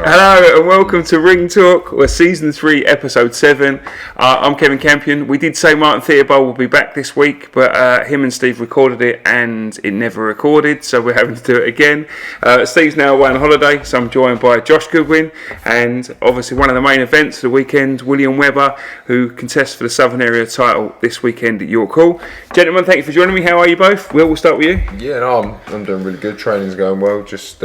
Hello and welcome to Ringtalk, or Season 3, Episode 7. I'm Kevin Campion. We did say Martin Theobald will be back this week, but him and Steve recorded it and it never recorded, so we're having to do it again. Steve's now away on holiday, so I'm joined by Josh Goodwin, and obviously one of the main events of the weekend, William Webber, who contests for the Southern Area title this weekend at York Hall. Gentlemen, thank you for joining me. How are you both? We'll start with you. Yeah, no, I'm doing really good. Training's going well. Just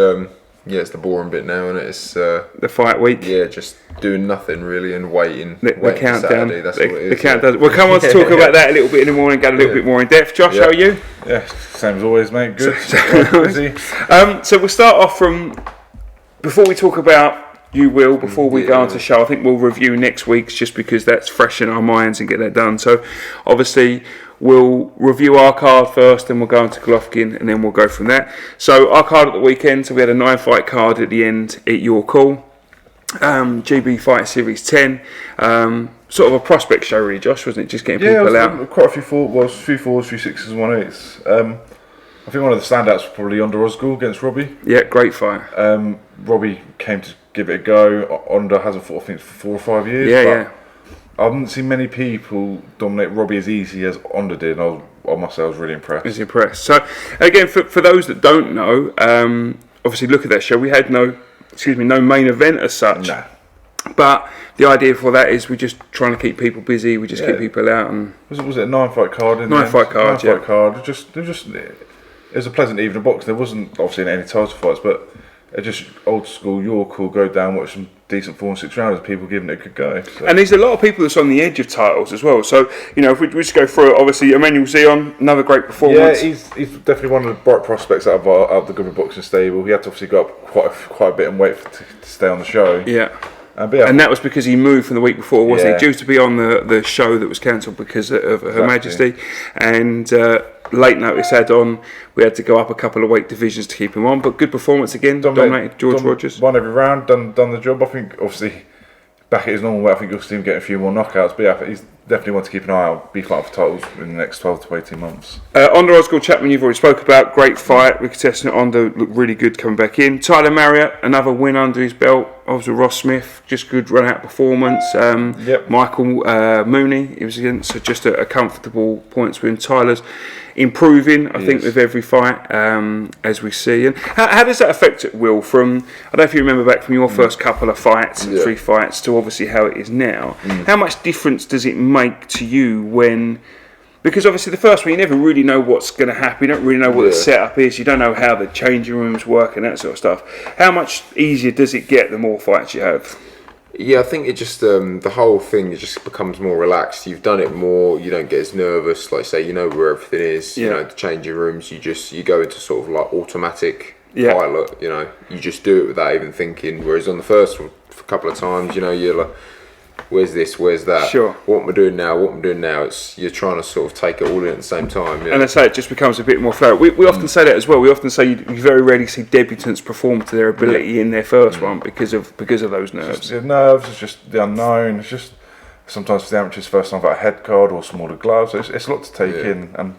it's the boring bit now, and it's the fight week. Yeah, just doing nothing really and waiting. The countdown. That's what it is. The countdown. We'll come on to talk about that a little bit in the morning. Get a little bit more in depth. Josh, how are you? Yeah, same as always, mate. Good. Busy. So we'll start off from before we talk about. Before we go on to the show, I think we'll review next week's just because that's fresh in our minds and get that done. So obviously we'll review our card first, then we'll go on to Golovkin and then we'll go from there. So our card at the weekend, so we had a 9-fight card at the end at York Hall. GB Fight Series 10. Sort of a prospect show really, Josh, wasn't it? Just getting people out. Quite a few fours, few 6s, 1/8s. I think one of the standouts was probably Onda Ozgul against Robbie. Yeah, great fight. Robbie came to give it a go. Onda hasn't fought, I think, for 4 or 5 years. Yeah. I haven't seen many people dominate Robbie as easy as Onda did, and I must say I was really impressed. So, again, for those that don't know, obviously look at that show. We had no main event as such. Nah. But the idea for that is we're just trying to keep people busy. We just keep people out. And was it a 9-fight card? 9-fight card, yeah. 9-fight card. It was a pleasant evening box. There wasn't obviously any title fights, but it just old school York will go down, watch some decent 4 and 6 rounds, people giving it a good go. So. And there's a lot of people that's on the edge of titles as well. So, if we just go through it, obviously Emmanuel Zion, another great performance. Yeah, he's definitely one of the bright prospects out of the Goodwin boxing stable. He had to obviously go up quite a bit and wait to stay on the show. Yeah. And that was because he moved from the week before, wasn't he? Due to be on the show that was cancelled because of Her Majesty. And late notice add-on, we had to go up a couple of weight divisions to keep him on. But good performance again, dominated George Rogers. Won every round, done the job. I think, obviously, back at his normal weight, I think you'll see him getting a few more knockouts. But yeah, he's definitely one to keep an eye out, be fighting for titles in the next 12 to 18 months. Onda Ozgul Chapman, you've already spoke about. Great fight. We contested it. Onda looked really good coming back in. Tyler Marriott, another win under his belt. Obviously Ross Smith, just good run-out performance. Michael Mooney, it was against, so just a comfortable points win. Tyler's improving, I think, with every fight, as we see. And how does that affect it, Will? From, I don't know if you remember back from your first couple of fights, 3 fights, to obviously how it is now. How much difference does it make to you when... Because obviously the first one, you never really know what's going to happen. You don't really know what the setup is. You don't know how the changing rooms work and that sort of stuff. How much easier does it get the more fights you have? Yeah, I think it just the whole thing just becomes more relaxed. You've done it more. You don't get as nervous. Like say, you know where everything is. You know the changing rooms. You go into sort of like automatic pilot. You just do it without even thinking. Whereas on the first one, a couple of times, you're like, where's this, where's that? Sure. What am I doing now? You're trying to sort of take it all in at the same time. And I say it just becomes a bit more flow. We often say that as well. We often say you very rarely see debutants perform to their ability in their first one because of those nerves. It's just the unknown. It's just sometimes for the amateurs first time about a head card or smaller gloves. It's a lot to take in. And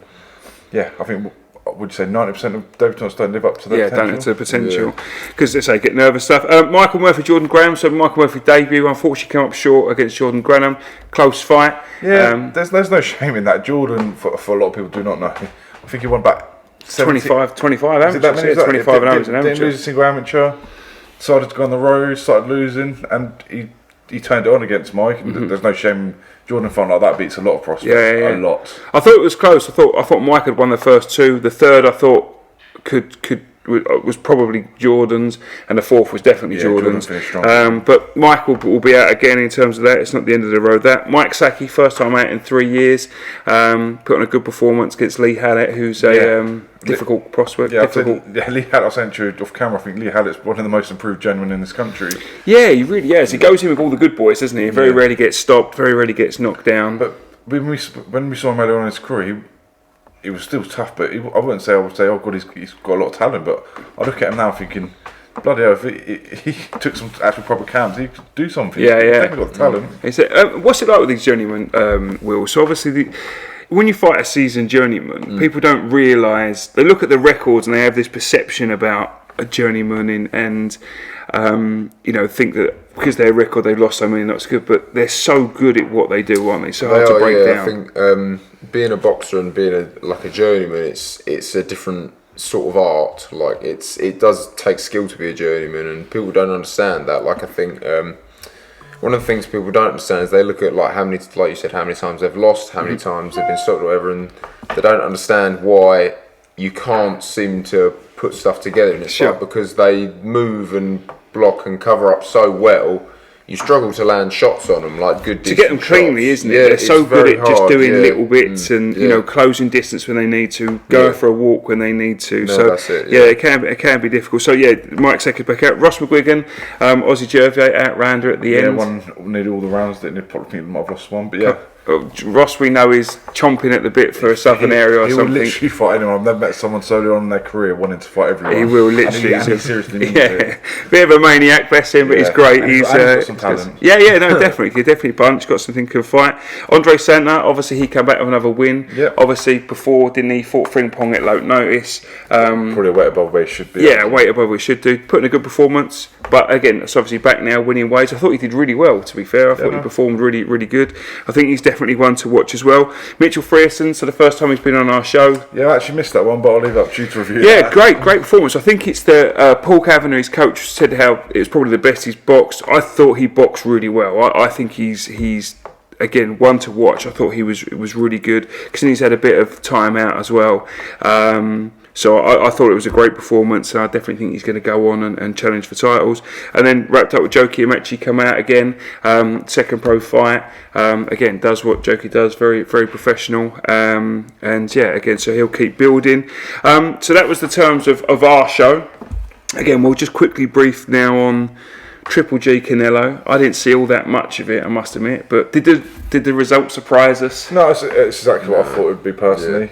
I think. Would you say 90% of debutants don't live up to their potential? Don't to the potential. Because they say get nervous stuff. Michael Murphy, Jordan Graham. So Michael Murphy debut, unfortunately came up short against Jordan Graham. Close fight. Yeah, there's no shame in that. Jordan, for a lot of people do not know. I think he won back 25 amateurs. Is that many? 25 hours an amateur. Didn't lose a single amateur. Decided to go on the road, started losing, and he turned it on against Mike. There's no shame. Jordan fight like that beats a lot of prospects. A lot. I thought it was close. I thought Mike had won the first 2. The third I thought was probably Jordan's, and the fourth was definitely Jordan's. But Michael will be out again in terms of that. It's not the end of the road. That Mike Saki, first time out in 3 years, put on a good performance against Lee Hallett, who's a difficult prospect. Lee Hallett, I sent you off camera. I think Lee Hallett's one of the most improved gentlemen in this country. Yeah, he really is. He goes in with all the good boys, doesn't he? He very rarely gets stopped, very rarely gets knocked down. But when we saw him earlier on in his career, he was still tough, but I would say, oh God, he's got a lot of talent. But I look at him now thinking, bloody hell, if he took some actual proper camps, he could do something. He's definitely got the talent. What's it like with these journeymen, Will? So obviously, when you fight a seasoned journeyman, people don't realise, they look at the records and they have this perception about a journeyman and think that because their record they've lost so many, not so good, but they're so good at what they do, aren't they? So hard to break down. I think being a boxer and being a journeyman, it's a different sort of art. Like it does take skill to be a journeyman, and people don't understand that. Like I think one of the things people don't understand is they look at how many times they've lost, how many times they've been stopped, or whatever, and they don't understand why you can't seem to put stuff together. And it's because they move and block and cover up so well, you struggle to land shots on them, like good to get them cleanly, isn't it? They're so good at just doing little bits and closing distance when they need to, go for a walk when they need to. No, so that's it, it can be difficult. So Mike Secker back out, Ross McGuigan, Aussie Jervier out-rounder at the end. Won nearly all the rounds. Didn't probably might have lost one, but yeah. Ross, we know, is chomping at the bit for a southern area or something. He will literally fight anyone. I've never met someone so early on in their career wanting to fight everyone. He will literally. And he seriously needs it. Bit of a maniac, bless him, but he's great. He's got some talent. Definitely. He's definitely punch, got something to fight. Andre Santa, obviously he came back with another win. Yep. Obviously before, didn't he, fought Frimpong at low notice. Probably a weight above where he should be. Yeah, weight above where he should do. Putting a good performance. But again, it's obviously back now, winning ways. I thought he did really well, to be fair. I thought he performed really, really good. I think he's definitely one to watch as well. Mitchell Frierson, so the first time he's been on our show. Yeah, I actually missed that one, but I'll leave that to you to review. Yeah, great performance. I think it's the Paul Kavanagh, his coach, said how it was probably the best he's boxed. I thought he boxed really well. I think he's again one to watch. I thought it was really good because he's had a bit of time out as well. So I thought it was a great performance, and I definitely think he's going to go on and challenge for titles. And then wrapped up with Joki Amachi, come out again, second pro fight. Again, does what Joki does, very, very professional. So he'll keep building. So that was the terms of our show. Again, we'll just quickly brief now on Triple G Canelo. I didn't see all that much of it, I must admit, but did the result surprise us? No, it's exactly what I thought it would be personally.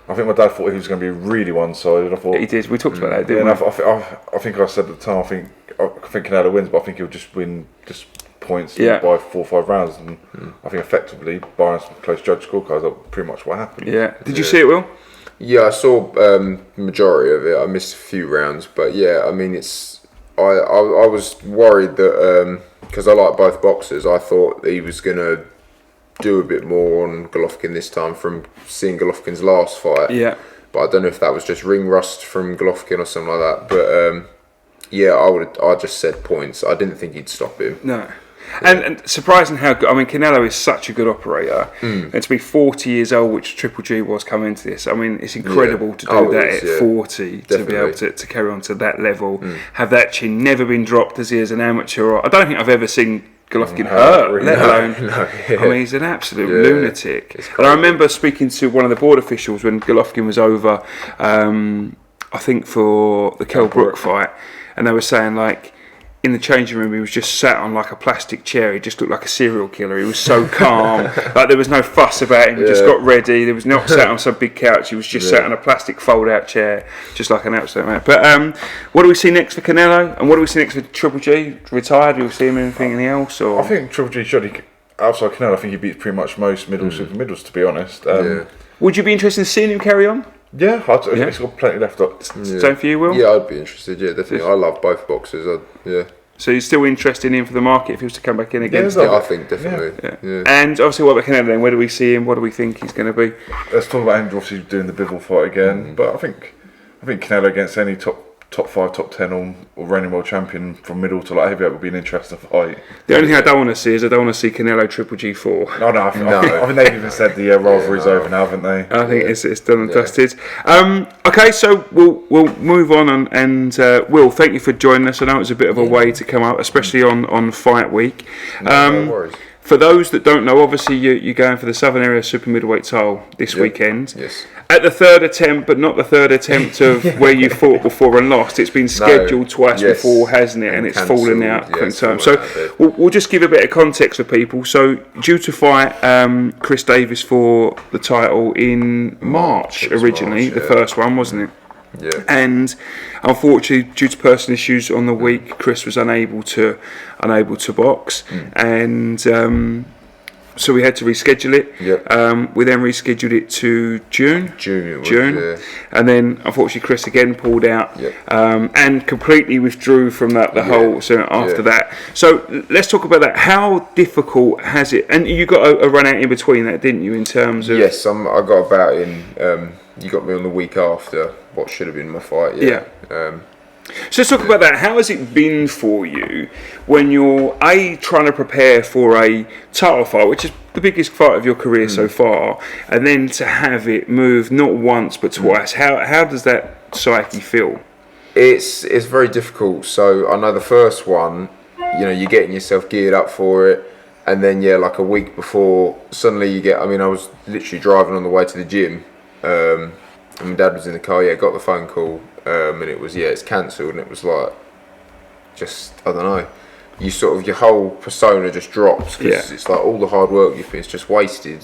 I think my dad thought he was going to be really one-sided. I thought he did. We talked about that, didn't we? I think I said at the time, I think Canelo wins, but I think he'll just win points by 4 or 5 rounds. And I think effectively, barring some close judge scorecards, that's pretty much what happened. Yeah. Did you see it, Will? Yeah, I saw majority of it. I missed a few rounds, but yeah, I mean, I was worried that because I like both boxers, I thought he was going to do a bit more on Golovkin this time from seeing Golovkin's last fight. Yeah. But I don't know if that was just ring rust from Golovkin or something like that. But I just said points. I didn't think he'd stop him. No. And surprising how good. I mean, Canelo is such a good operator, and to be 40 years old, which Triple G was coming into this. I mean, it's incredible to do that at 40, definitely. To be able to carry on to that level, have that chin never been dropped as he is an amateur. I don't think I've ever seen Golovkin hurt, let alone. I mean, he's an absolute lunatic. And I remember speaking to one of the board officials when Golovkin was over, I think for the Kell Brook fight, and they were saying in the changing room, he was just sat on a plastic chair. He just looked like a serial killer. He was so calm. There was no fuss about him. He just got ready. There was not sat on some big couch. He was just sat on a plastic fold-out chair, just like an absolute man. But what do we see next for Canelo? And what do we see next for Triple G? Retired? Do we see him in anything else? Or? I think Triple G should. Outside Canelo, I think he beats pretty much most super middles, to be honest. Would you be interested in seeing him carry on? Yeah, he's got plenty left up. Same for you, Will? Yeah, I'd be interested. Yeah, definitely. I love both boxers. So you're still interested in him for the market if he was to come back in again? Yeah, I think definitely. Yeah. And obviously, what about Canelo then? Where do we see him? What do we think he's going to be? Let's talk about him obviously doing the Bivol fight again. But I think Canelo against any top 5, top 10 or reigning world champion from middle to heavyweight would be an interesting fight. The only thing I don't want to see is Canelo Triple G 4. No, I think they've even said the rivalry's over now, haven't they? I think it's done and dusted. Okay, so we'll move on and Will, thank you for joining us. I know it was a bit of a way to come up, especially on fight week. No worries. For those that don't know, obviously you're going for the Southern Area Super Middleweight title this weekend. Yes. At the third attempt, but not the third attempt of where you fought before and lost. It's been scheduled twice before, hasn't it? And it's fallen out. So we'll just give a bit of context for people. So due to fight Chris Davis for the title in March originally, the first one, wasn't it? Yeah. And unfortunately, due to personal issues on the week, Chris was unable to box, and so we had to reschedule it. Yep. We then rescheduled it to June. June. Yeah. And then unfortunately Chris again pulled out. Yep. And completely withdrew from the whole. So after that, so let's talk about that. How difficult has it? And you got a run out in between that, didn't you? In terms of yes, I got about in. You got me on the week after what should have been my fight. Yeah. So let's talk about that. How has it been for you when you're trying to prepare for a title fight, which is the biggest fight of your career so far, and then to have it move not once but twice? How does that psyche feel? It's very difficult. So I know the first one, you're getting yourself geared up for it, and then like a week before, suddenly you get. I mean, I was literally driving on the way to the gym, and my dad was in the car. Got the phone call. And it was it's cancelled, and it was like, just I don't know, you sort of your whole persona just drops because it's like all the hard work you've been, it's just wasted.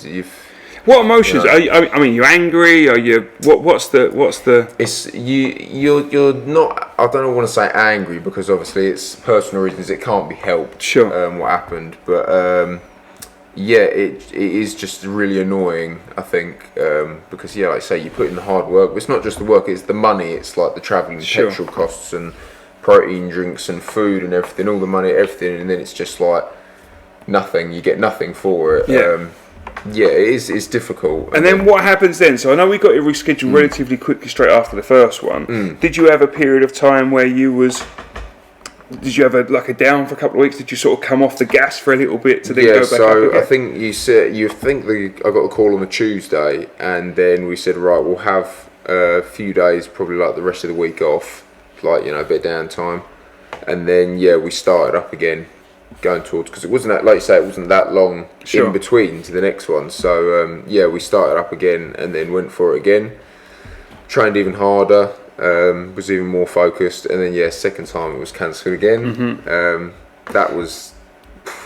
What emotions? Are you, I mean, you're angry? Are you what's the? It's you're not. I don't want to say angry because obviously it's personal reasons. It can't be helped. Sure. What happened, but it is just really annoying, I think, because like I say, you put in the hard work. It's not just the work; it's the money. It's like the travelling, petrol costs, and protein drinks, and food, and everything. All the money, everything, and then it's just like nothing. You get nothing for it. It's difficult. And then what happens then? So I know we got it rescheduled relatively quickly straight after the first one. Did you have a period of time where did you have a down for a couple of weeks? Did you sort of come off the gas for a little bit to then go back up again? I think I got the call on the Tuesday, and then we said, right, we'll have a few days, probably like the rest of the week off, like a bit of downtime, and then we started up again, going towards, because it wasn't that, like you say, it wasn't that long in between to the next one. So we started up again, and then went for it again, trained even harder. Was even more focused, and then second time it was cancelled again. That was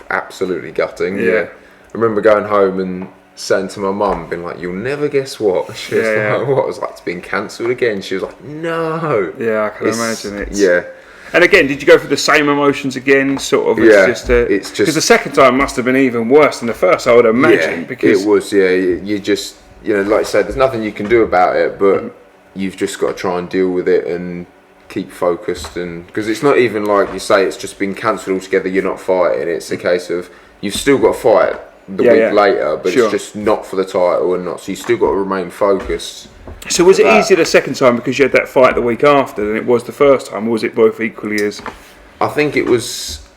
absolutely gutting. I remember going home and saying to my mum, being like, "You'll never guess what." She was like, "What?" I was like, "It's been cancelled again." She was like, "No." Yeah, I can imagine it. And again, did you go through the same emotions again? Sort of. It's just because the second time must have been even worse than the first, I would imagine. Because it was. You just like I said, there's nothing you can do about it, but. You've just got to try and deal with it and keep focused, and because it's not even like you say it's just been cancelled altogether. You're not fighting. It's a case of you've still got to fight the week later, but it's just not for the title and not. So you still got to remain focused. So was it easier the second time because you had that fight the week after than it was the first time, or was it both equally as? I think it was.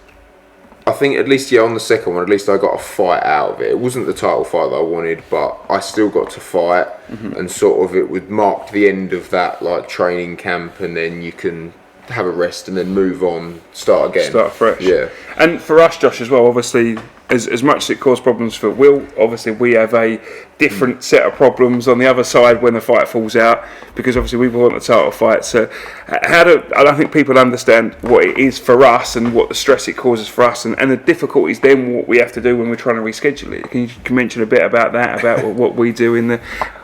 I think at least on the second one, at least I got a fight out of it. It wasn't the title fight that I wanted, but I still got to fight, and sort of it would mark the end of that like training camp, and then you can have a rest and then move on, start again, start fresh. Yeah. And for us, Josh, as well, obviously, as much as it caused problems for Will, obviously we have a different set of problems on the other side when the fight falls out, because obviously we want the title fight. So I don't think people understand what it is for us and what the stress it causes for us, and the difficulties then what we have to do when we're trying to reschedule it. Can you mention a bit about that, about what we do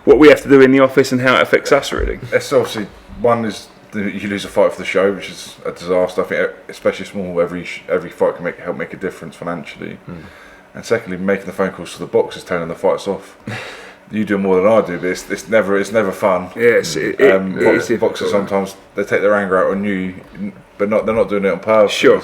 what we have to do in the office and how it affects us really? It's obviously one is you lose a fight for the show, which is a disaster. I think, especially small, every fight can help make a difference financially. And secondly, making the phone calls to the boxers, telling the fights off. You do more than I do, but it's never fun. Yes, boxers sometimes they take their anger out on you, but they're not doing it on purpose. Sure.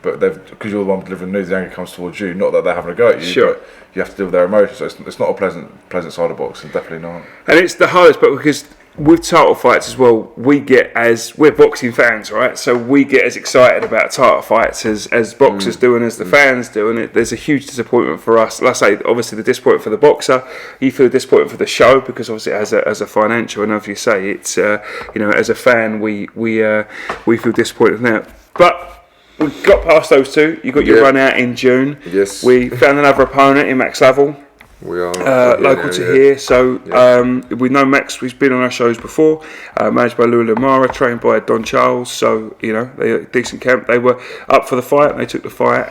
But because you're the one delivering news, the anger comes towards you. Not that they're having a go at you. Sure. But you have to deal with their emotions. So it's not a pleasant side of boxing. Definitely not. And it's the hardest, but because with title fights as well, we're boxing fans, right? So we get as excited about title fights as boxers do and as the fans do, and there's a huge disappointment for us. Like I say, obviously the disappointment for the boxer, you feel disappointment for the show because obviously as a financial, and as you say, it's as a fan we feel disappointed now. But we got past those two. You got your run out in June. Yes. We found another opponent in Max Lovell. We are local to here, so we know Max. He's been on our shows before, managed by Louis Lamara, trained by Don Charles. So they're a decent camp. They were up for the fight, and they took the fight.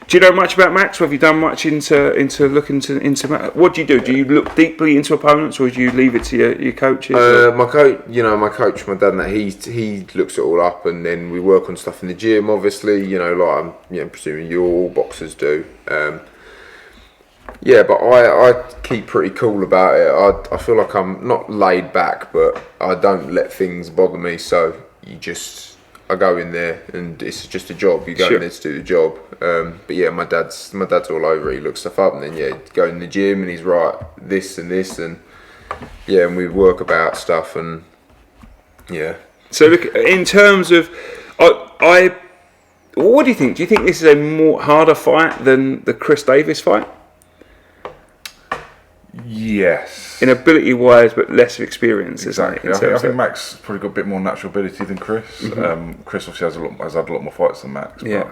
Do you know much about Max? Or have you done much into looking into Max? What do you do? Do you look deeply into opponents, or do you leave it to your coaches? My coach, my dad, and that he looks it all up, and then we work on stuff in the gym. Obviously, like I'm presuming you all boxers do. Yeah, but I keep pretty cool about it. I feel like I'm not laid back, but I don't let things bother me. So I go in there and it's just a job. You go in there to do the job. But yeah, my dad's all over it. He looks stuff up, and then go in the gym and he's right this and this, and and we work about stuff, and So look, in terms of, what do you think? Do you think this is a more harder fight than the Chris Davis fight? Yes. In ability wise, but less experience, exactly. isn't it? I think Max probably got a bit more natural ability than Chris. Chris obviously has had a lot more fights than Max. Yeah.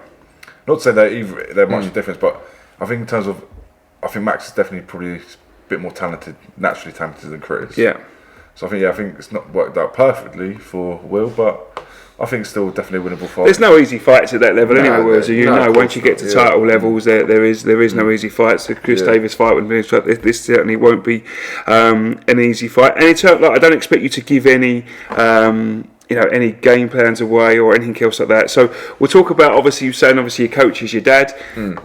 Not to say they're much difference, but I think in terms of, I think Max is definitely probably a bit more naturally talented than Chris. Yeah. So I think it's not worked out perfectly for Will, but I think it's still definitely a winnable fight. There's no easy fights at that level anyway, Will, as once you get to title levels, there is no easy fights. The Chris Davis fight would be, this certainly won't be an easy fight. And in terms, I don't expect you to give any any game plans away or anything else like that. So we'll talk about, obviously, your coach is your dad.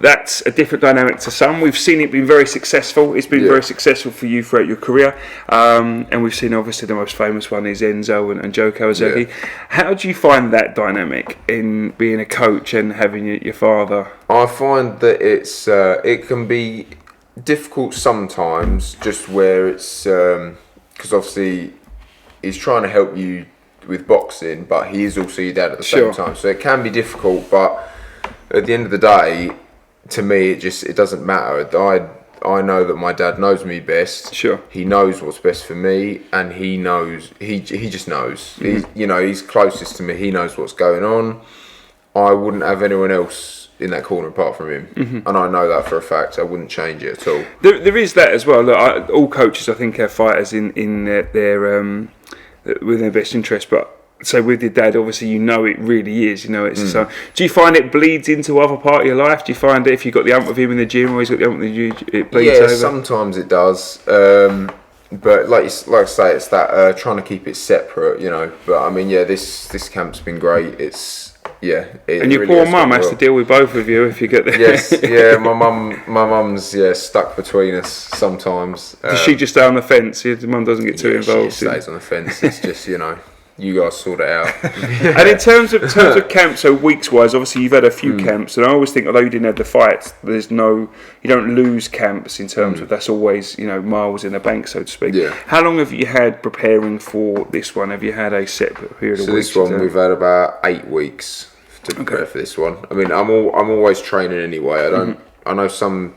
That's a different dynamic to some. We've seen it being very successful. It's been very successful for you throughout your career. And we've seen, obviously, the most famous one is Enzo and Joe Kawasaki. How do you find that dynamic in being a coach and having your father? I find that it can be difficult sometimes, just where it's because obviously he's trying to help you with boxing, but he is also your dad at the same time, so it can be difficult. But at the end of the day, to me, it doesn't matter. I know that my dad knows me best. Sure. He knows what's best for me, and he knows. He just knows. He's closest to me. He knows what's going on. I wouldn't have anyone else in that corner apart from him, and I know that for a fact. I wouldn't change it at all. There is that as well. Look, all coaches, I think, have fighters in their with their best interest, but so with your dad, obviously, it really is. It's so. Do you find it bleeds into other part of your life? Do you find that if you've got the ump with him in the gym, or he's got the ump with you, it bleeds over? Yeah, sometimes it does. But like I say, it's that trying to keep it separate, But I mean, this camp's been great. It's and your really poor mum has to deal with both of you if you get there. Yes, my mum's stuck between us sometimes. Does she just stay on the fence? Your mum doesn't get too involved. She stays on the fence. It's just you guys sort it out. And in terms of camps, so weeks wise, obviously you've had a few camps, and I always think, although you didn't have the fights, you don't lose camps in terms of that's always miles in the bank, so to speak. Yeah. How long have you had preparing for this one? Have you had a set period of weeks? So this one we've had about 8 weeks to prepare for this one. I mean, I'm always training anyway. I know some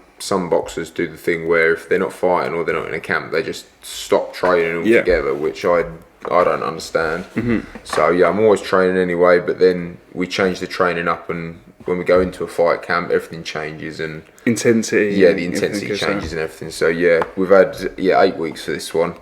boxers do the thing where if they're not fighting or they're not in a camp, they just stop training altogether, which I don't understand. So I'm always training anyway, but then we change the training up, and when we go into a fight camp, everything changes, and intensity. Yeah, the intensity changes and everything. So we've had 8 weeks for this one.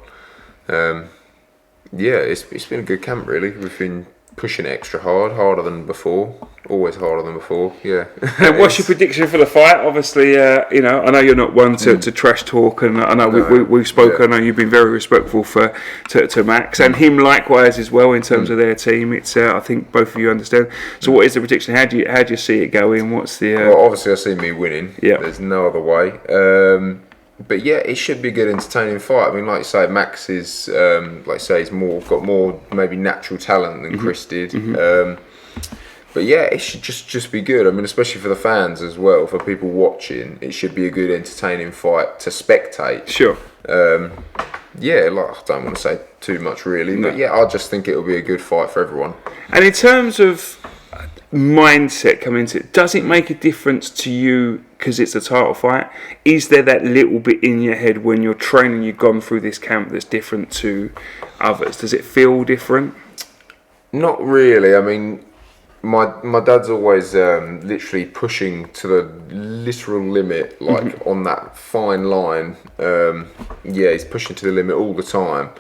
It's been a good camp really. We've been pushing extra harder than before, always harder than before. Yeah. And what's your prediction for the fight? Obviously, I know you're not one to trash talk, and I know we've spoken. I know you've been very respectful to Max and him likewise as well in terms of their team. It's I think both of you understand. So, what is the prediction? How do you see it going? What's the? Well, obviously, I see me winning. Yeah. There's no other way. But it should be a good, entertaining fight. I mean, like you say, Max is, he's got more maybe natural talent than Chris did. But it should just be good. I mean, especially for the fans as well, for people watching, it should be a good, entertaining fight to spectate. Sure. I don't want to say too much really, but I just think it'll be a good fight for everyone. And in terms of mindset coming into it, does it make a difference to you because it's a title fight? Is there that little bit in your head when you're training, you've gone through this camp that's different to others? Does it feel different? Not really. I mean, my dad's always literally pushing to the literal limit, like on that fine line. He's pushing to the limit all the time,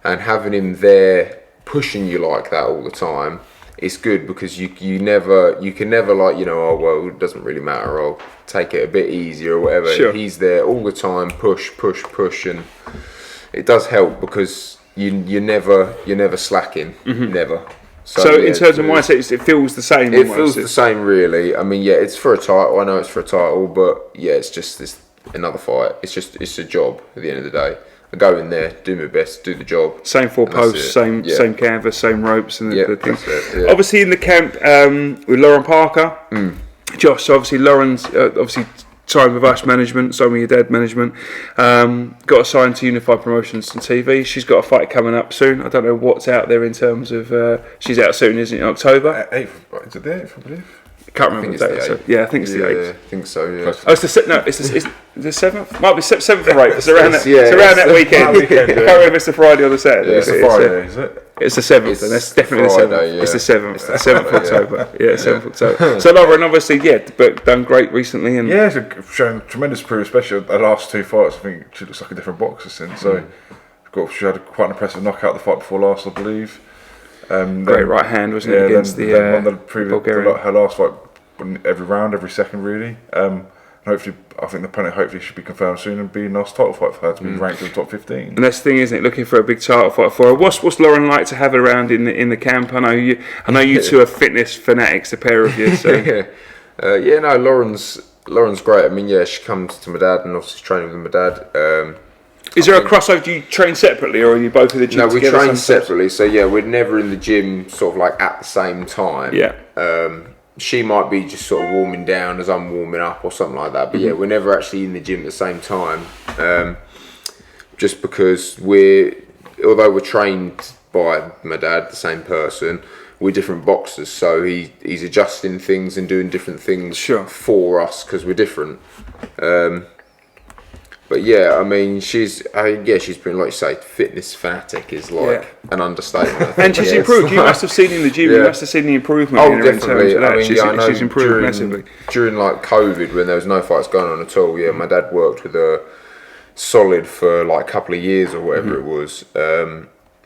and having him there pushing you like that all the time, it's good because you can never it doesn't really matter, I'll take it a bit easier or whatever. Sure. He's there all the time, push, and it does help because you're never slacking, never. So in terms of mindset, it feels the same. It feels the same, really. I mean, it's for a title. I know it's for a title, but it's just another fight. It's a job at the end of the day. I go in there, do my best, do the job. Same four posts, same canvas, same ropes, and the things. Yeah. Obviously, in the camp with Lauren Parker, Josh. So obviously, Lauren's signed with us management, signed with your dad management. Got assigned to Unified Promotions and TV. She's got a fight coming up soon. I don't know what's out there in terms of. She's out soon, isn't it? In October. 8th, is it the 8th, I believe? Can't remember the date. I think it's the 8th. I think so. Yeah. Oh, it's the 7th. Might be 7th or 8th. It's around that. It's around that weekend. I can't remember if it's the Friday or the Saturday. Yeah, it's the Friday, is it? It's the 7th, and that's definitely Friday, the 7th. yeah. It's the 7th. It's the 7th of October. Yeah, 7th of October. So Lauren, obviously, but done great recently, and she's shown tremendous proof, especially the last 2 fights. I think she looks like a different boxer since. So, she had quite an impressive knockout the fight before last, I believe. Great right hand, wasn't it, against the Bulgarian? Her last fight, every round, every second, really. Hopefully, I think the opponent should be confirmed soon and be a nice title fight for her to be ranked in the top 15. And that's the thing, isn't it? Looking for a big title fight for her. What's Lauren like to have around in the camp? I know you two are fitness fanatics, the pair of you. So. Lauren's great. I mean, she comes to my dad and obviously training with my dad. Is there a crossover? Do you train separately, or are you both in the gym together? No, we train separately. So we're never in the gym sort of like at the same time. Yeah. She might be just sort of warming down as I'm warming up or something like that. But we're never actually in the gym at the same time. Just because although we're trained by my dad, the same person, we're different boxers. So he's adjusting things and doing different things for us because we're different. But I mean, she's been, like you say, fitness fanatic is like an understatement. And she's improved. You must have seen in the gym. You must have seen the improvement. Oh, definitely. I mean, she's improved massively. During like COVID, when there was no fights going on at all, my dad worked with her solid for like a couple of years or whatever it was.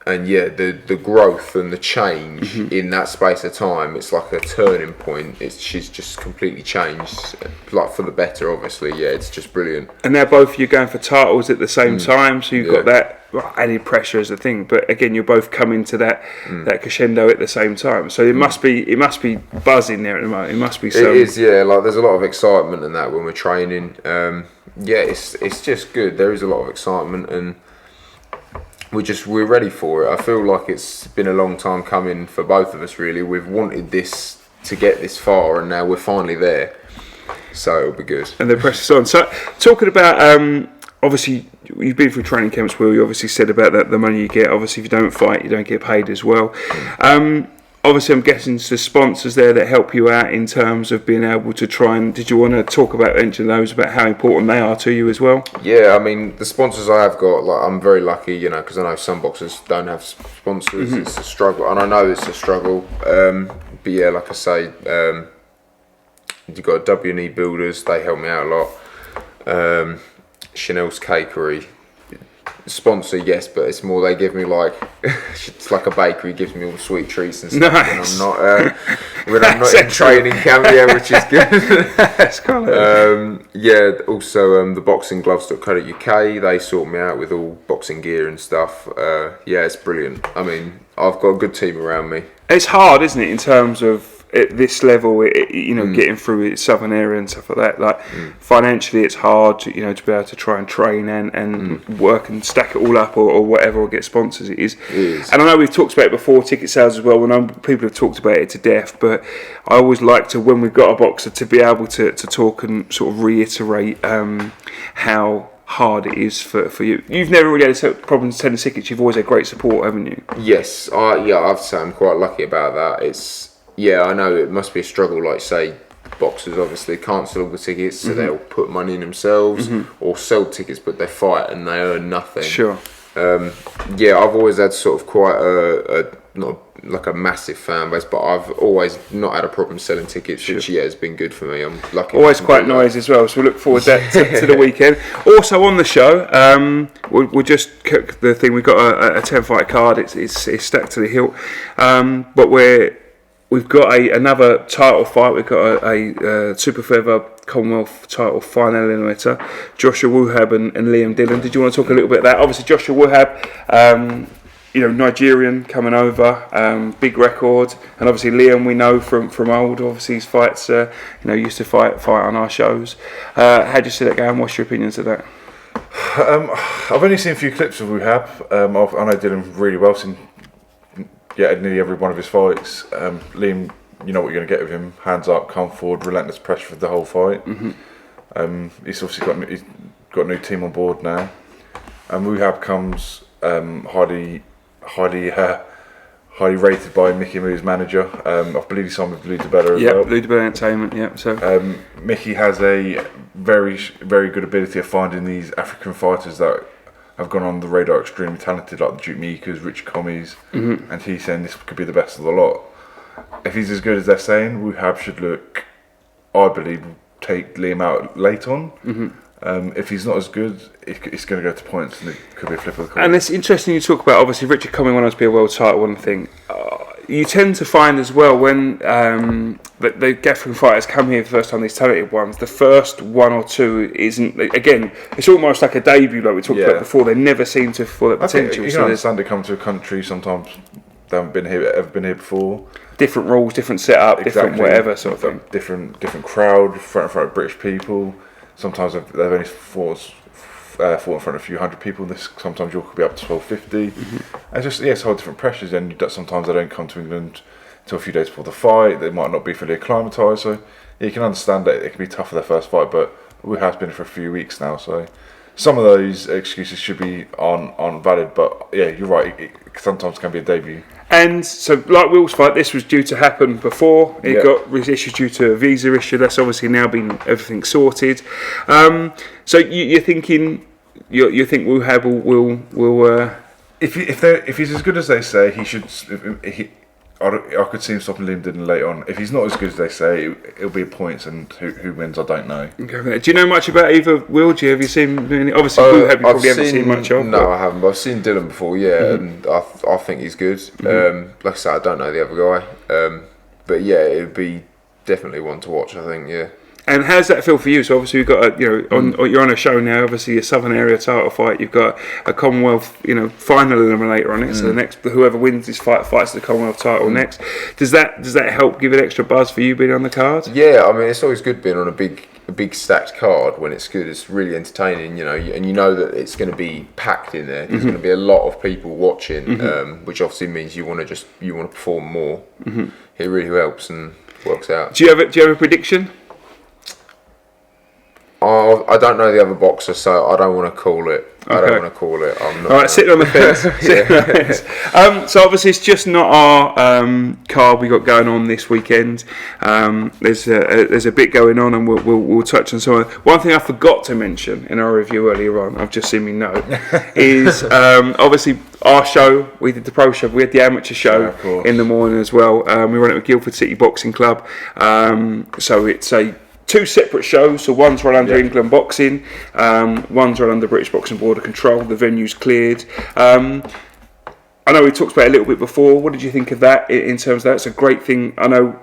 And the growth and the change in that space of time, it's like a turning point. She's just completely changed, like for the better, obviously. It's just brilliant. And now both of you going for titles at the same time, so you've got that added pressure as a thing. But again, you're both coming to that crescendo at the same time. So it must be buzzing there at the moment. It must be. It is, like there's a lot of excitement in that when we're training. It's just good. There is a lot of excitement and. We're ready for it. I feel like it's been a long time coming for both of us, really. We've wanted this to get this far, and now we're finally there. So it'll be good. And the pressure's on. So talking about, obviously, you've been through training camps, Will. You obviously said about that the money you get. Obviously, if you don't fight, you don't get paid as well. Obviously, I'm guessing there's sponsors there that help you out in terms of being able to try and... Did you want to talk about mention those, about how important they are to you as well? Yeah, I mean, the sponsors I have got, like, I'm very lucky, because I know some boxers don't have sponsors. It's a struggle, and I know it's a struggle. But like I say, you've got W&E Builders, they help me out a lot. Chanel's Cakery. Sponsor, yes, but it's more they give me like it's like a bakery gives me all the sweet treats and stuff when I'm not in training camp, which is good. That's kind of also the boxinggloves.co.uk, they sort me out with all boxing gear and stuff. It's brilliant. I mean, I've got a good team around me. It's hard, isn't it, in terms of at this level, getting through the southern area and stuff like that. Like financially, it's hard to be able to try and train and work and stack it all up or whatever, or get sponsors. It is. And I know we've talked about it before, ticket sales as well. People have talked about it to death, but I always like to, when we've got a boxer, to be able to talk and sort of reiterate how hard it is for you. You've never really had problems selling tickets. You've always had great support, haven't you? Yes, I've say I'm quite lucky about that. I know it must be a struggle, like say boxers obviously can't sell all the tickets, so they'll put money in themselves or sell tickets, but they fight and they earn nothing. Sure. I've always had sort of quite a not like a massive fan base, but I've always not had a problem selling tickets, which has been good for me. I'm lucky. Always quite noisy as well, so we look forward to the weekend. Also on the show, we'll just cook the thing. We've got a 10 fight card. It's stacked to the hilt, but we've got another title fight. We've got a super feather Commonwealth title final eliminator, Joshua Wuhab and Liam Dillon. Did you want to talk a little bit about that? Obviously, Joshua Wuhab, Nigerian coming over, big record, and obviously Liam we know from old. Obviously his fights, used to fight on our shows. How do you see that going? What's your opinions of that? I've only seen a few clips of Wuhab. I know Dillon really well. Seen nearly every one of his fights. Liam, you know what you're going to get with him: hands up, come forward, relentless pressure for the whole fight. He's obviously got a new team on board now, and Wuhab comes highly rated by Mickey Moo's manager. I believe he's signed with Ludabella as well. Ludabella Entertainment. Yeah. So Mickey has a very, very good ability of finding these African fighters that have gone on the radar, extremely talented, like the Duke Mikas, Rich Commies, and he's saying this could be the best of the lot. If he's as good as they're saying, Wuhab should look, I believe, take Liam out late on. If he's not as good, it's going to go to points, and it could be a flip of the coin. And it's interesting you talk about, obviously, Richard Comey went on to be a world title one thing. You tend to find as well when the African fighters come here for the first time, these talented ones, the first one or two isn't, again, it's almost like a debut like we talked about before. They never seem to fulfill that potential. You can understand they come to a country, sometimes they haven't ever been here before. Different rules, different setup, different whatever sort of thing. Different crowd, in front of British people. Sometimes they've only fought in front of a few hundred people. Sometimes you'll be up to 1250. And it's whole different pressures. And sometimes they don't come to England until a few days before the fight. They might not be fully acclimatised. So you can understand that it can be tough for their first fight. But we have been for a few weeks now. So some of those excuses should be on valid. But yeah, you're right. It sometimes can be a debut. And so, like Will's fight, this was due to happen before. It got reissued due to a visa issue. That's obviously now been everything sorted. So you're thinking, you think Wuhab will if he's as good as they say, he should. I could see him stopping Liam Dillon later on. If he's not as good as they say, it'll be points, and who wins, I don't know. Okay. Do you know much about either Will? Have you seen any? Obviously, Wuhab you probably haven't seen much of. No, I haven't. But I've seen Dillon before, and I think he's good. Like I said, I don't know the other guy. But yeah, it would be definitely one to watch, I think, yeah. And how's that feel for you? So obviously you've got you're on a show now. Obviously a Southern Area title fight. You've got a Commonwealth final eliminator on it. So the next whoever wins this fight fights the Commonwealth title next. Does that help give it extra buzz for you being on the card? Yeah, I mean it's always good being on a big stacked card when it's good. It's really entertaining, and you know that it's going to be packed in there. There's going to be a lot of people watching, which obviously means you want to perform more. It really helps and works out. Do you have a prediction? I don't know the other boxer, so I don't want to call it. Okay. I don't want to call it. I'm not. All right, sitting on the fence. So obviously it's just not our card we got going on this weekend. There's a bit going on, and we'll touch on some of it. One thing I forgot to mention in our review earlier on, I've just seen me note, is obviously our show. We did the pro show. We had the amateur show in the morning as well. We run it with Guildford City Boxing Club. So it's two separate shows, so one's run under England Boxing, one's run under British Boxing Board of Control. The venue's cleared. I know we talked about it a little bit before. What did you think of that in terms of that? It's a great thing. I know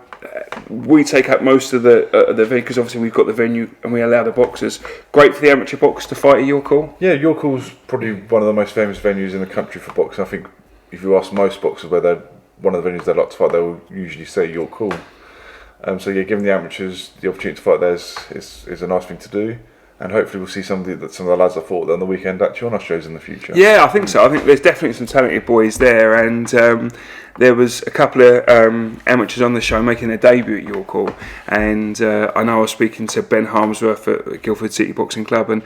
we take up most of the venue because obviously we've got the venue and we allow the boxers. Great for the amateur boxers to fight at York Hall. Yeah, York Hall's probably one of the most famous venues in the country for boxing. I think if you ask most boxers where they're one of the venues they'd like to fight, they will usually say York Hall. So yeah, giving the amateurs the opportunity to fight there is a nice thing to do, and hopefully we'll see some of the lads that fought there on the weekend actually on our shows in the future. Yeah, I think so. I think there's definitely some talented boys there, and there was a couple of amateurs on the show making their debut at York Hall, and I know I was speaking to Ben Harmsworth at Guildford City Boxing Club, and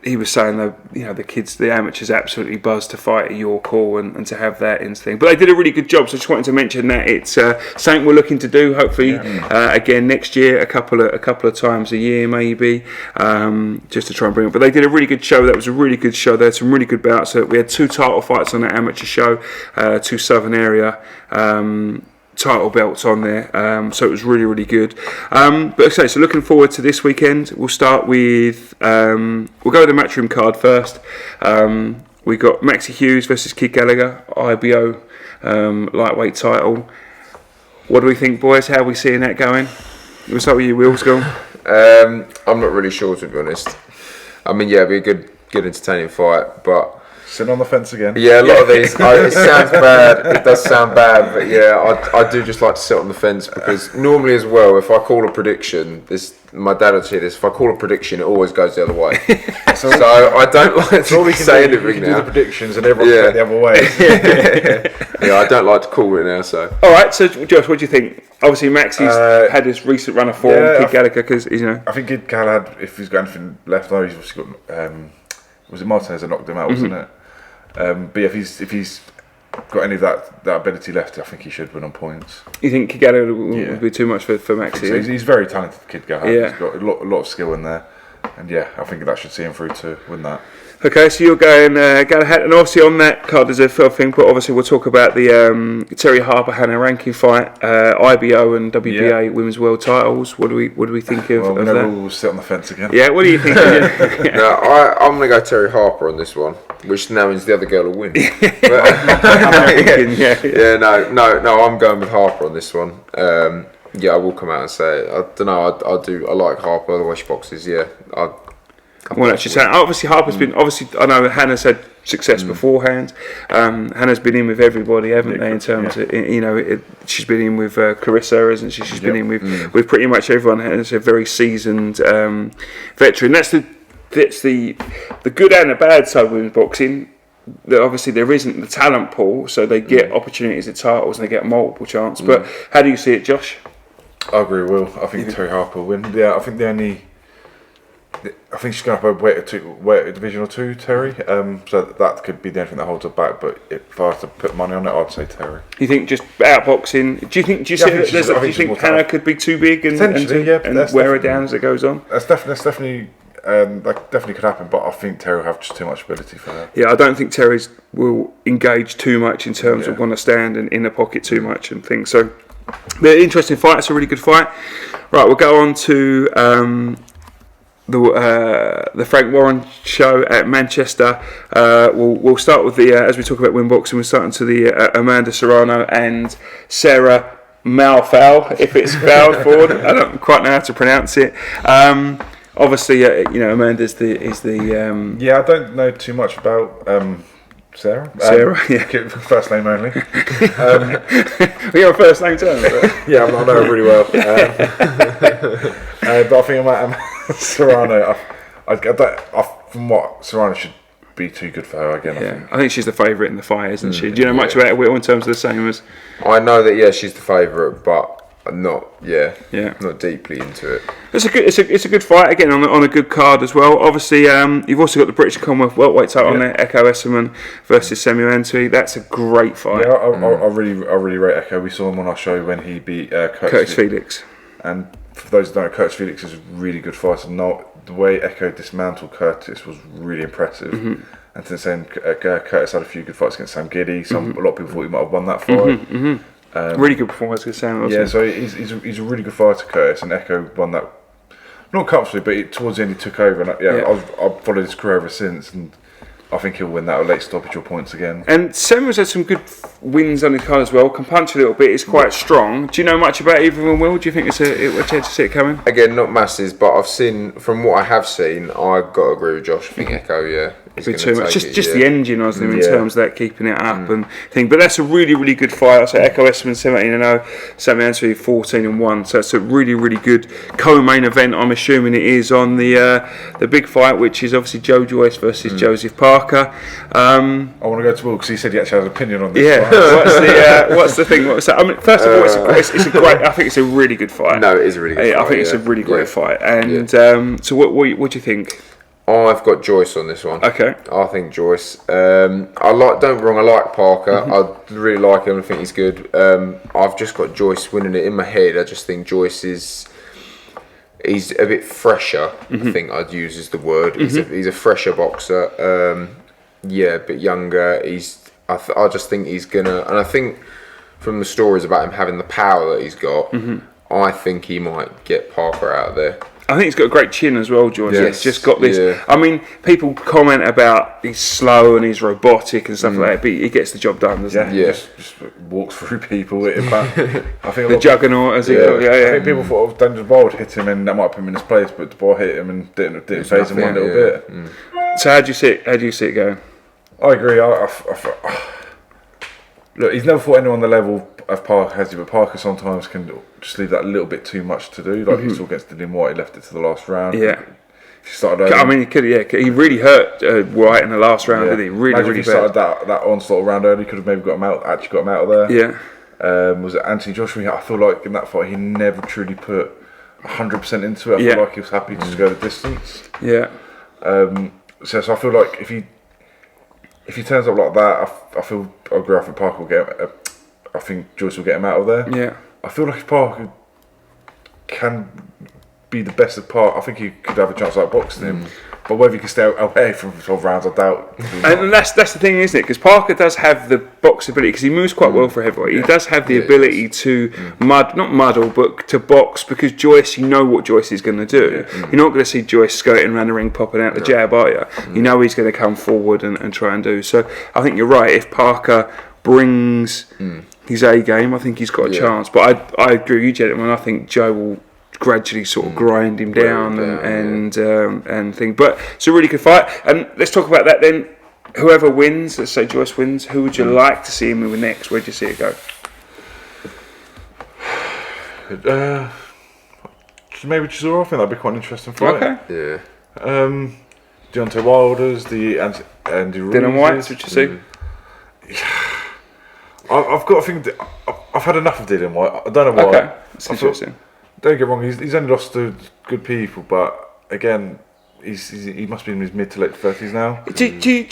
he was saying that the amateurs absolutely buzzed to fight at York Hall and to have that instinct. But they did a really good job, so I just wanted to mention that it's something we're looking to do hopefully again next year, a couple of times a year maybe, just to try and bring it. But they did a really good show. That was a really good show. They had some really good bouts. So we had 2 title fights on that amateur show, 2 Southern Area title belts on there, so it was really, really good. But okay, so looking forward to this weekend. We'll start with we'll go with the matchroom card first. We got Maxie Hughes versus Kid Gallagher, IBO lightweight title. What do we think, boys? How are we seeing that going? We'll start with you, Will. Go on. I'm not really sure, to be honest. I mean, yeah, it'll be a good entertaining fight, but Sitting on the fence again. Yeah, a lot of these. It sounds bad. It does sound bad, but yeah, I do just like to sit on the fence because normally as well, if I call a prediction, my dad would say this. If I call a prediction, it always goes the other way. so I don't like to say anything now. Do the predictions and everyone goes the other way. Yeah, I don't like to call it now. So all right. So Josh, what do you think? Obviously, Maxie's had his recent run of form. Kid Gallagher, because I think Kid Gallagher, if he's got anything left, he's obviously got. Was it Martinez that knocked him out, wasn't it? But if he's got any of that ability left, I think he should win on points. You think Kid Gallagher would be too much for Maxie? So he's very talented, Kid Gallagher. Yeah. He's got a lot of skill in there, and I think that should see him through to win that. Okay, so you're going Gallagher, and obviously on that card there's a further thing, but obviously we'll talk about the Terry Harper Hannah ranking fight, IBO and WBA Women's World Titles. What do we think of that? We'll sit on the fence again. Yeah, what do you think? No, I'm going to go Terry Harper on this one, which now means the other girl will win. No, I'm going with Harper on this one. I will come out and say it. I don't know. I like Harper the way she boxes. Well, actually, so obviously Harper's been. Obviously, I know Hannah's had success beforehand. Hannah's been in with everybody, haven't they? In terms of she's been in with Clarissa, isn't she? She's been in with pretty much everyone. Hannah's a very seasoned veteran. That's the good and the bad side of women's boxing. Obviously, there isn't the talent pool, so they get opportunities at titles and they get multiple chances. But how do you see it, Josh? I agree, Will. I think Terry Harper will win. Yeah, I think I think she's going up a weight a division or two, Terry. So that could be the only thing that holds her back. But if I was to put money on it, I'd say Terry. You think just outboxing? Do you think Hannah could be too big and wear her down as it goes on? That definitely could happen. But I think Terry will have just too much ability for her. Yeah, I don't think Terry will engage too much in terms of want to stand in the pocket too much and things. So, but interesting fight. It's a really good fight. Right, we'll go on to. The Frank Warren show at Manchester. We'll start with as we talk about win boxing, we're starting to the Amanda Serrano and Sarah Malfoul, if it's fouled forward. I don't quite know how to pronounce it. Obviously, Amanda is the. I don't know too much about Sarah. First name only. We have a first name term. Yeah, I know her really well. But I think Serrano, from what Serrano should be too good for her again. I think she's the favourite in the fight, isn't she? Do you know much about Will in terms of the same as? I know that she's the favourite, but not deeply into it. It's a good fight again on a good card as well. Obviously, you've also got the British Commonwealth welterweight title on there. Echo Esserman versus Samuel Antwi. That's a great fight. Yeah, I really rate Echo. We saw him on our show when he beat Curtis Felix. And for those who don't know, Curtis Felix is a really good fighter. The way Echo dismantled Curtis was really impressive. And since then, Curtis had a few good fights against Sam Giddy. A lot of people thought he might have won that fight. Really good performance against Sam. So he's a really good fighter, Curtis, and Echo won that. Not comfortably, but towards the end he took over, and I've followed his career ever since, and I think he'll win that at late stoppage or points again. And Samuel's had some good wins on his card as well. Can punch a little bit. He's quite strong. Do you know much about either of them, Will? Do you think it's a chance to see it coming? Again, not masses, but from what I have seen, I've got to agree with Josh. I think Echo, be too much. Just the engine, I think, in terms of that keeping it up and thing. But that's a really, really good fight. So Echo Esserman 17-0, Samuel Antwi 14-1. So it's a really, really good co-main event. I'm assuming it is on the big fight, which is obviously Joe Joyce versus Joseph Parker. I want to go to Will because he said he actually has an opinion on this. What's the thing? First of all, it's a great. I think it's a really good fight. No, it is a really good fight. I think it's a really great fight. And so, what do you think? I've got Joyce on this one. Okay. I think Joyce. Don't get me wrong, I like Parker. I really like him. I think he's good. I've just got Joyce winning it in my head. I just think Joyce he's a bit fresher. I think I'd use as the word. He's a fresher boxer. A bit younger. I just think he's gonna. And I think from the stories about him having the power that he's got, I think he might get Parker out of there. I think he's got a great chin as well, Joyce. Yes. He's just got this. Yeah. I mean, people comment about he's slow and he's robotic and stuff like that, but he gets the job done, doesn't he? Yeah. Just walks through people. I think the juggernaut, as he called. I think people thought Daniel Dubois would hit him and that might put him in his place, but Dubois hit him and didn't phase him one little bit. So how do you see it going? I agree. Look, he's never fought anyone on the level of Parker, has he? But Parker sometimes can just leave that a little bit too much to do. Like he saw against Dillon White, he left it to the last round. Yeah. If he started over, I mean, he could. Yeah, he really hurt White in the last round, didn't he? Really, imagine really if he started that onslaught round early, could have maybe got him out. Actually, got him out of there. Yeah. Was it Anthony Joshua? I feel like in that fight, he never truly put 100% into it. I feel like he was happy to just go the distance. Yeah. So I feel like if he turns up like that, I agree. I think Parker will get him. I think Joyce will get him out of there. Yeah. I feel like if Parker can be the best of Parker, I think he could have a chance like boxing him. But whether he can stay away from 12 rounds, I doubt. And that's the thing, isn't it? Because Parker does have the box ability, because he moves quite well for a heavyweight. He does have the ability to not muddle, but to box, because Joyce, you know what Joyce is going to do. You're not going to see Joyce skirting around the ring, popping out the jab, are you? You know he's going to come forward and try and do. So I think you're right. If Parker brings his A game, I think he's got a chance. But I agree with you, gentlemen. I think Joe will gradually sort of grind him down and thing. But it's a really good fight. And let's talk about that then. Whoever wins, let's say Joyce wins, who would you like to see him with next? Where do you see it go? Maybe Chisora. I think that'd be quite an interesting fight. Okay. Yeah. Deontay Wilder's, Andy Ruiz. Dillon White's, would you see? I've got to think. I've had enough of Dillon White. I don't know why. Okay, that's interesting. Don't get wrong. He's only lost to good people, but again, he must be in his mid to late 30s now. Do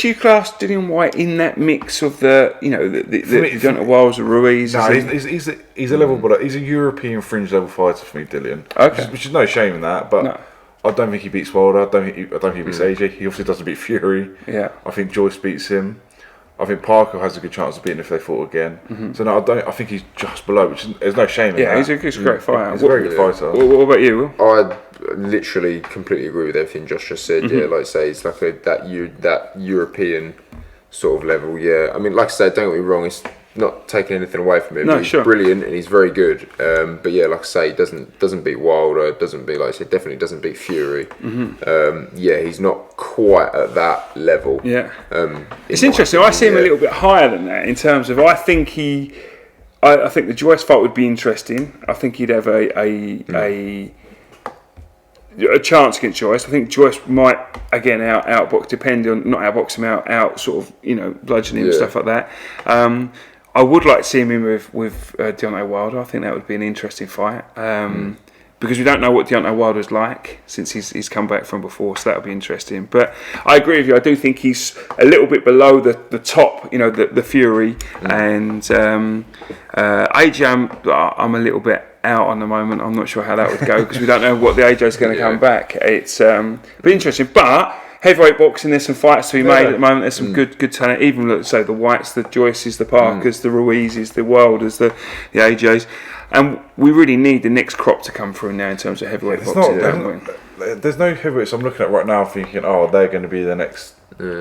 you class Dillon White in that mix of the Deontay Wilder, Ruiz? No, he's a level below. He's a European fringe level fighter for me, Dillon. Okay, which is no shame in that, but. No. I don't think he beats Wilder. I don't think he beats AJ. He obviously doesn't beat Fury. Yeah. I think Joyce beats him. I think Parker has a good chance of beating if they fought again. So no, I think he's just below, which there's no shame in that. He's a great fighter. He's a very good fighter. What about you, Will? I literally completely agree with everything Josh just said. Yeah, like I say, it's like that European sort of level. Yeah, I mean, like I said, don't get me wrong, it's not taking anything away from him. No, he's brilliant and he's very good. But yeah, like I say, doesn't beat Wilder, doesn't beat, like I said, definitely doesn't beat Fury. Yeah, he's not quite at that level. Yeah. It's interesting. I see him a little bit higher than that in terms of I think the Joyce fight would be interesting. I think he'd have a chance against Joyce. I think Joyce might again outbox, depending on not outbox him out sort of bludgeon him and stuff like that. I would like to see him in with Deontay Wilder. I think that would be an interesting fight because we don't know what Deontay Wilder's like since he's come back from before, so that would be interesting. But I agree with you. I do think he's a little bit below the top, the Fury and AJ. I'm a little bit out on the moment. I'm not sure how that would go because we don't know what the AJ is going to come back. It's be interesting, but. Heavyweight boxing, there's some fights to be made at the moment. There's some good talent. Even let's say the Whites, the Joyces, the Parkers, the Ruizes, the Wilders, the AJs, and we really need the next crop to come through now in terms of heavyweight boxing. There's no heavyweights I'm looking at right now thinking, they're going to be the next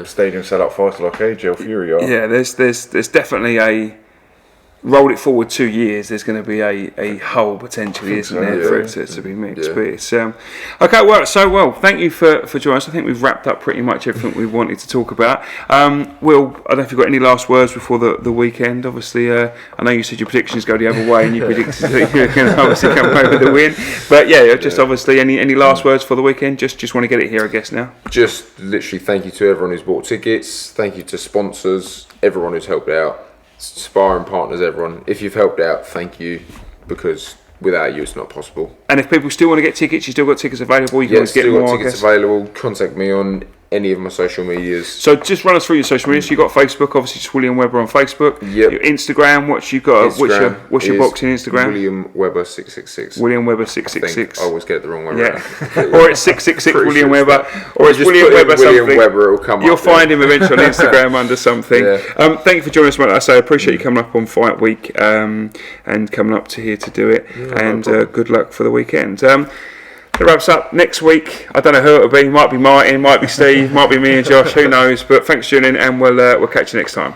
stadium sellout fighter like AJ or Fury are. Yeah, there's definitely a. Roll it forward 2 years, there's going to be a hole potentially, isn't there, for it to be mixed. But it's okay. Well, thank you for joining us. I think we've wrapped up pretty much everything we wanted to talk about. Will, I don't know if you've got any last words before the weekend. Obviously, I know you said your predictions go the other way, and you predicted that you're going to obviously come away with the win. But obviously, any last words for the weekend? Just want to get it here, I guess. Now, just literally thank you to everyone who's bought tickets. Thank you to sponsors, everyone who's helped out. Sparring partners, everyone. If you've helped out, thank you, because without you, it's not possible. And if people still want to get tickets, you still got tickets available. You can always get more. Tickets available. Contact me on any of my social medias. So just run us through your social medias. So you got Facebook, obviously, just William Webber on Facebook. Yep. Your Instagram. What you got? What's your boxing Instagram? William Webber 666. William Webber 666. I always get it the wrong way around. Or it's 666 William Webber, or it's William Webber something. William Webber, it'll come. You'll find him eventually on Instagram under something. Thank you for joining us, mate. I appreciate you coming up on Fight Week and coming up to here to do it. Good luck for the weekend. It wraps up next week. I don't know who it'll be. Might be Martin, might be Steve, might be me and Josh. Who knows? But thanks for tuning in, and we'll catch you next time.